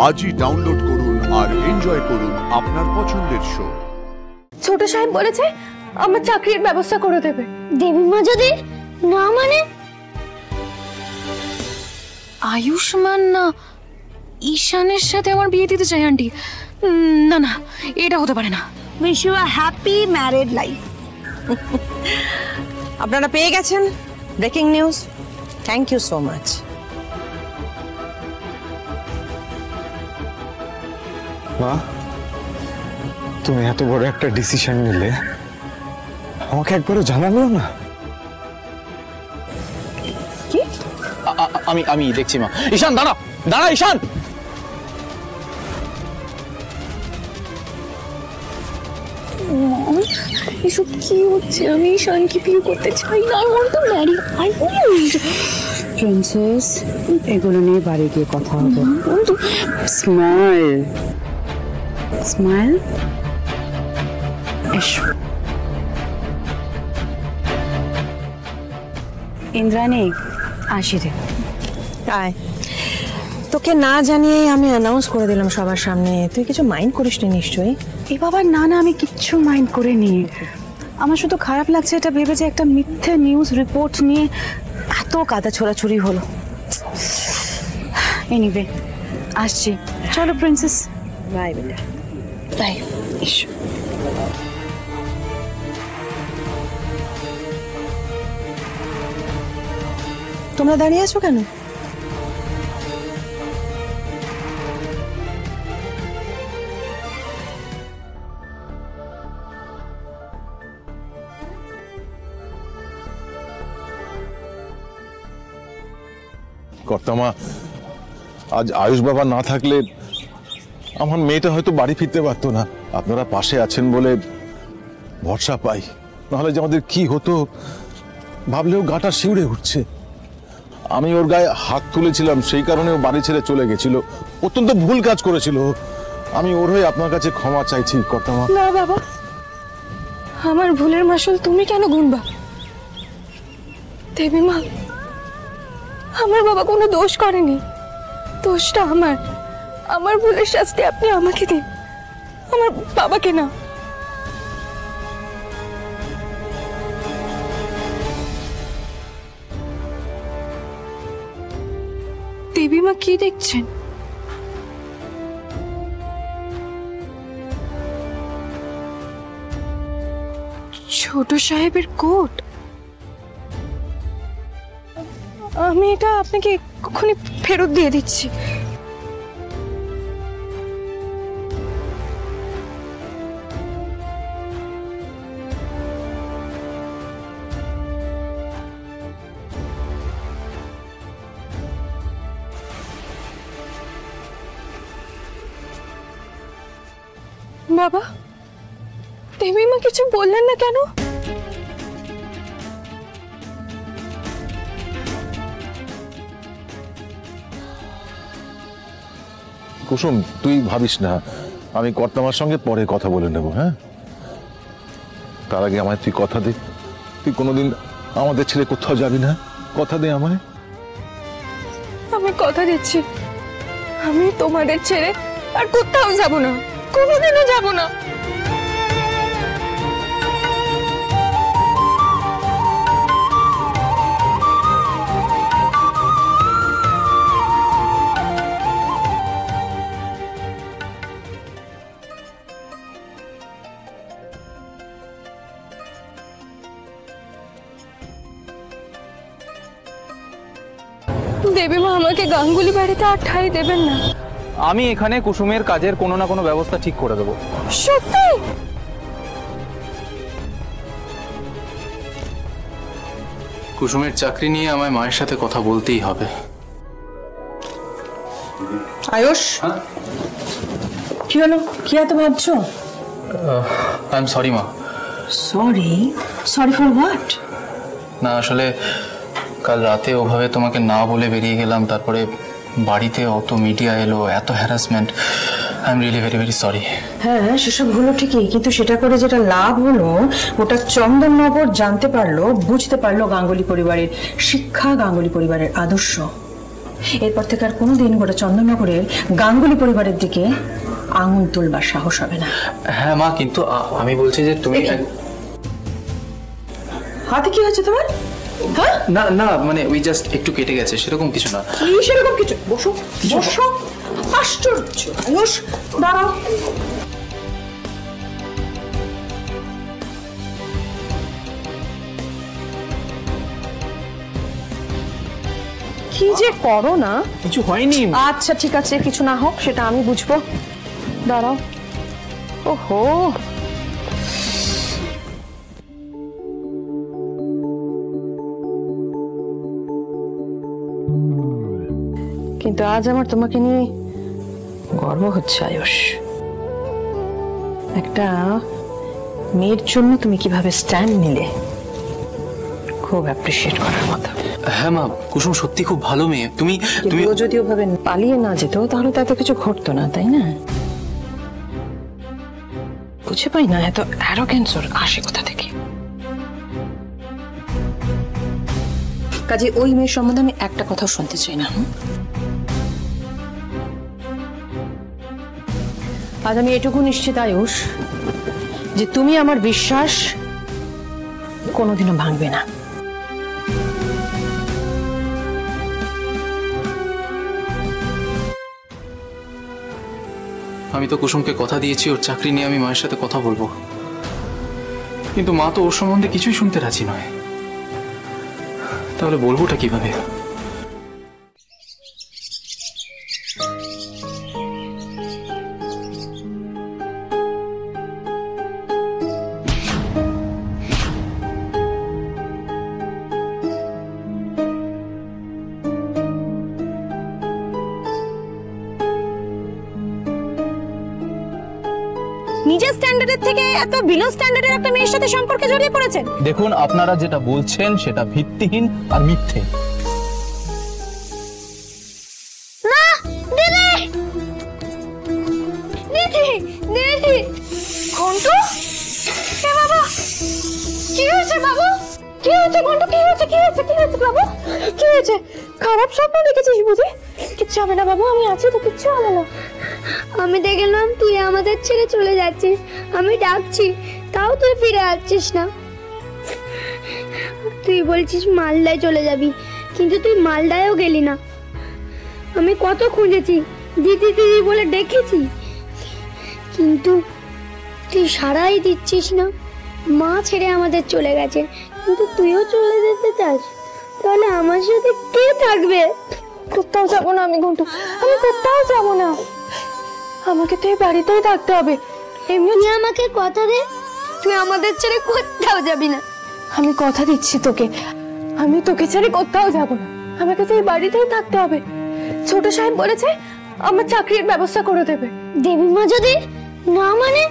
আজই ডাউনলোড করুন আর এনজয় করুন আপনার পছন্দের শো। ছোট সাহেব বলেছে আমার চাকরির ব্যবস্থা করে দেবে। দেবীমা যদি না মানে? আয়ুষ্মান না ঈশানের সাথে আমার বিয়ে দিতে চাই আন্টি। না না, এটা হতে পারে না। Wish you a happy married life. আপনারা পেয়ে গেছেন breaking news. Thank you so much. মা, তুমি এত বড় একটা ডিসিশন নিলে, আমাকে একবারও জানালো না? কি? আমি দেখছি মা। ঈশান দাঁড়া দাঁড়া, ঈশান। এসব কি হচ্ছে? আমি ঈশানকে বিয়ে করতে চাই না। I want to marry. I want. Princess, এগুলো নিয়ে বাড়ি গিয়ে কথা হবে। Smile smile. এসো ইন্দ্রাণী, আসি রে। আয়। তোকে না জানিয়ে আমি অ্যানাউন্স করে দিলাম সবার সামনে। তুই কিছু মাইন্ড করিস নি নিশ্চয়ই? এই বাবা, না না, আমি কিচ্ছু মাইন্ড করিনি। আমার শুধু খারাপ লাগছে এটা ভেবে যে একটা মিথ্যে নিউজ রিপোর্ট নিয়ে এত কাদা ছোড়াছুড়ি হলো। এনিওয়ে, আসছি। চলো প্রিন্সেস। বাই বেটা। বাই। এসো। তোমরা দাঁড়িয়ে আছো কেন? কর্তামা, আজ আয়ুষ বাবা না থাকলে আমার মেয়েটা হয়তো বাড়ি ফিরতে পারতো না। আপনারা পাশে আছেন বলে ভরসা পাই, নাহলে যে আমাদের কি হতো ভাবলেও গাটা শিউরে উঠছে। আমি ওর গায়ে হাত তুলেছিলাম, সেই কারণে ও বাড়ি ছেড়ে চলে গেছিল। অত্যন্ত ভুল কাজ করেছিল। আমি ওর হয়ে আপনার কাছে ক্ষমা চাইছি কর্তামা। না বাবা, আমার ভুলের মাসুল তুমি কেন গুনবা? দেবীমা, আমার বাবা কোনো দোষ করেনি। দোষটা আমার। আমার ভুলের শাস্তি আপনি আমাকে দিন, আমার বাবাকে না। দেবীমা, কি দেখছেন? ছোট সাহেবের কোট। আমি এটা আপনাকে এক্ষুনি ফেরত দিয়ে দিচ্ছি। বাবা, দেবীমা কিছু বললেন না কেন? কুসুম, তুই ভাবিস না, আমি কর্তামার সঙ্গে পরে কথা বলে নেব। হ্যাঁ, তার আগে আমায় তুই কথা দে, তুই কোনোদিন আমাদের ছেড়ে কোথাও যাবি না। কথা দে আমায়। আমি কথা দিচ্ছি, আমি তোমাদের ছেড়ে আর কোথাও যাব না, কোনোদিনও যাব না। দেবীমা, আমাকে গাঙ্গুলি বাড়িতে আর ঠাঁই দেবেন না। আমি এখানে কুসুমের কাজের কোনো না কোনো ব্যবস্থা ঠিক করে দেবো। সত্যি? কুসুমের চাকরি নিয়ে আমায় মায়ের সাথে কথা বলতেই হবে। আয়ুষ, কি হলো? কি এত ভাবছো? আই এম সরি মা। সরি? Sorry for what? না, আসলে কাল রাতে ওভাবে তোমাকে না বলে বেরিয়ে গেলাম, তারপরে বাড়িতে অত মিডিয়া এলো, এত harassment. I am really very very sorry. হ্যাঁ, সেসব হলো ঠিকই, কিন্তু সেটা করে যেটা লাভ হলো ওটা চন্দননগর জানতে পারলো, বুঝতে পারলো গাঙ্গুলি পরিবারের শিক্ষা, গাঙ্গুলি পরিবারের আদর্শ। এরপর থেকে আর কোনোদিন গোটা চন্দননগরের গাঙ্গুলি পরিবারের দিকে আঙুল তুলবার সাহস হবে না। হ্যাঁ মা, কিন্তু আমি বলছি যে তুমি হাতে কি হয়েছে তোমার? হ্যাঁ, না না, মানে ওই জাস্ট একটু কেটে গেছে, সেরকম কিছু না। কি সেরকম কিছু? বসো বসো। আশ্চর্য। আয়ুষ দাঁড়াও। কি যে করো না। কিছু হয়নি। আচ্ছা ঠিক আছে, কিছু না হোক সেটা আমি বুঝবো। দাঁড়াও। ওহো, কিন্তু আজ আমার তোমাকে নিয়ে গর্ব হচ্ছে আয়ুষ। একটা মেয়ের জন্য তুমি কিভাবে স্ট্যান্ড নিলে, খুব অ্যাপ্রিশিয়েট করার মতো। হ্যাঁ মা, কুসুম সত্যি খুব ভালো মেয়ে। তুমি তুমি ও যদি ওভাবে পালিয়ে না যেত তাহলে তো এত কিছু ঘটতো না, তাই না? বুঝে পাই না এত অ্যারোগেন্স ওর আসে কোথা থেকে। কাজে ওই মেয়ের সম্বন্ধে আমি একটা কথাও শুনতে চাই না। আজ আমি এটুকু নিশ্চিত আয়ুষ যে তুমি আমার বিশ্বাস কোনোদিনও ভাঙবে না। আমি তো কুসুমকে কথা দিয়েছি ওর চাকরি নিয়ে আমি মায়ের সাথে কথা বলবো, কিন্তু মা তো ওর সম্বন্ধে কিছুই শুনতে রাজি নয়। তাহলে বলবোটা কিভাবে? নিজের স্ট্যান্ডার্ডের থেকে এত বিলো স্ট্যান্ডার্ডের একটা মেয়ের সাথে সম্পর্কে জড়িয়ে পড়েছেন। দেখুন, আপনারা যেটা বলছেন সেটা ভিত্তিহীন আর মিথ্যে। না দিদি দিদি দিদি ঘন্টু, এ বাবা, কি হয়েছে বাবু? কি হয়েছে ঘন্টু? কি হয়েছে? কি হয়েছে? কি হয়েছে বাবু? কি হয়েছে? খারাপ স্বপ্ন দেখেছিস বুঝি? কিচ্ছু হবে না বাবু, আমি আছি তো, কিচ্ছু হবে না। আমি দেখলাম তুই আমাদের ছেড়ে চলে যাচ্ছিস, আমি ডাকছি তাও তুই ফিরে আসছিস না। তুই বলছিস মালদায় চলে যাবি, কিন্তু তুই মালদায়ও গেলি না। আমি কত খুঁজেছি, দিদি দিদি বলে ডেকেছি, কিন্তু তুই সারাই দিচ্ছিস না। মা ছেড়ে আমাদের চলে গেছে, কিন্তু তুইও চলে যেতে চাস, তাহলে আমার সাথে কে থাকবে? কোথাও যাবো না আমি ঘন্টু, আমি কোথাও যাবো না। আমাকে তো এই বাড়িতেই থাকতে হবে। এমনি তুই আমাকে কথা দে, তুই আমাদের ছেড়ে কোথাও যাবি না। আমি কথা দিচ্ছি তোকে, আমি তোকে ছেড়ে কোথাও যাবো না। আমাকে তো এই বাড়িতেই থাকতে হবে। ছোট সাহেব বলেছে আমার চাকরির ব্যবস্থা করে দেবে। দেবী মা যদি না মানে